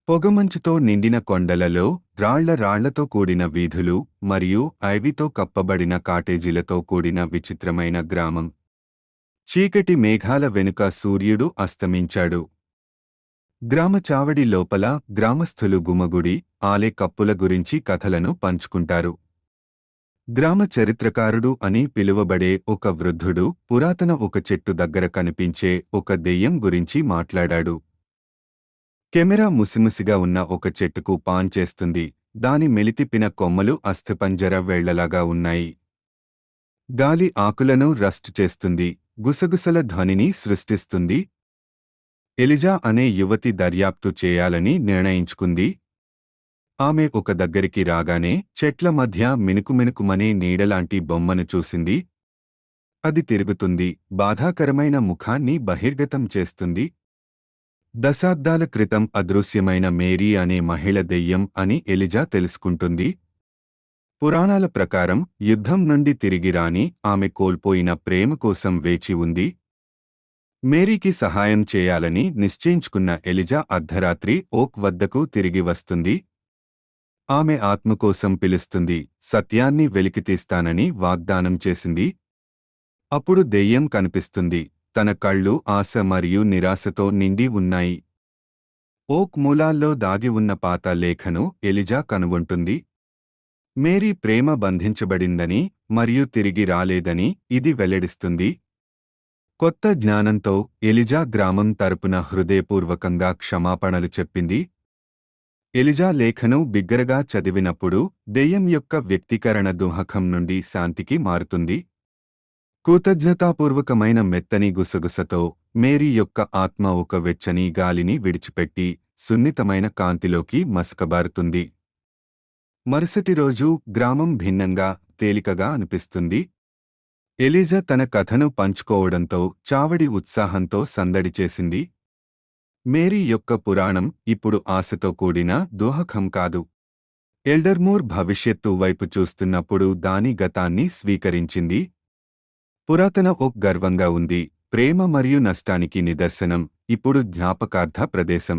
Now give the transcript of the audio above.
పొగమంచుతో నిండిన కొండలలో రాళ్లతో కూడిన వీధులు మరియు ఐవితో కప్పబడిన కాటేజీలతో కూడిన విచిత్రమైన గ్రామం. చీకటి మేఘాల వెనుక సూర్యుడు అస్తమించాడు. గ్రామ చావడి లోపల గ్రామస్థులు గుమగుడి, ఆలే కప్పుల గురించి కథలను పంచుకుంటారు. గ్రామ చరిత్రకారుడు అని పిలువబడే ఒక వృద్ధుడు పురాతన ఒక చెట్టు దగ్గర కనిపించే ఒక దెయ్యం గురించి మాట్లాడాడు. కెమెరా ముసిముసిగా ఉన్న ఒక చెట్టుకు పాన్ చేస్తుంది. దాని మెలితిప్పిన కొమ్మలు అస్థిపంజర వేళ్లలాగా ఉన్నాయి. గాలి ఆకులను రస్ట్ చేస్తుంది, గుసగుసల ధ్వనిని సృష్టిస్తుంది. ఎలిజా అనే యువతి దర్యాప్తు చేయాలని నిర్ణయించుకుంది. ఆమె ఒక దగ్గరికి రాగానే చెట్ల మధ్య మినుకుమినుకుమనే నీడలాంటి బొమ్మను చూసింది. అది తిరుగుతుంది, బాధాకరమైన ముఖాన్ని బహిర్గతం చేస్తుంది. దశాబ్దాల క్రితం అదృశ్యమైన మేరీ అనే మహిళ దెయ్యం అని ఎలిజా తెలుసుకుంటుంది. పురాణాల ప్రకారం యుద్ధం నుండి తిరిగి రాని ఆమె కోల్పోయిన ప్రేమ కోసం వేచి ఉంది. మేరీకి సహాయం చేయాలని నిశ్చయించుకున్న ఎలిజా అర్ధరాత్రి ఓక్ వద్దకు తిరిగి వస్తుంది. ఆమె ఆత్మకోసం పిలుస్తుంది, సత్యాన్ని వెలికితీస్తానని వాగ్దానం చేసింది. అప్పుడు దెయ్యం కనిపిస్తుంది. తన కళ్ళు ఆశ మరియు నిరాశతో నిండి ఉన్నాయి. ఓక్ మూలాల్లో దాగి ఉన్న పాత లేఖను ఎలిజా కనుగొంటుంది. మేరీ ప్రేమ బంధించబడిందని మరియు తిరిగి రాలేదని ఇది వెల్లడిస్తుంది. కొత్త జ్ఞానంతో ఎలిజా గ్రామం తరపున హృదయపూర్వకంగా క్షమాపణలు చెప్పింది. ఎలిజా లేఖను బిగ్గరగా చదివినప్పుడు దెయ్యం యొక్క వ్యక్తీకరణ దుహకం నుండి శాంతికి మారుతుంది. కృతజ్ఞతాపూర్వకమైన మెత్తని గుసగుసతో మేరీ యొక్క ఆత్మ ఒక వెచ్చని గాలిని విడిచిపెట్టి సున్నితమైన కాంతిలోకి మసకబారుతుంది. మరుసటి రోజు గ్రామం భిన్నంగా, తేలికగా అనిపిస్తుంది. ఎలిజా తన కథను పంచుకోవడంతో చావడి ఉత్సాహంతో సందడి చేసింది. మేరీ యొక్క పురాణం ఇప్పుడు ఆశతో కూడిన దోహకం కాదు. ఎల్డర్మూర్ భవిష్యత్తు వైపు చూస్తున్నప్పుడు దాని గతాన్ని స్వీకరించింది. పురాతన ఓక్ గర్వంగా ఉంది, ప్రేమ మరియు నష్టానికి నిదర్శనం, ఇప్పుడు జ్ఞాపకార్థ ప్రదేశం.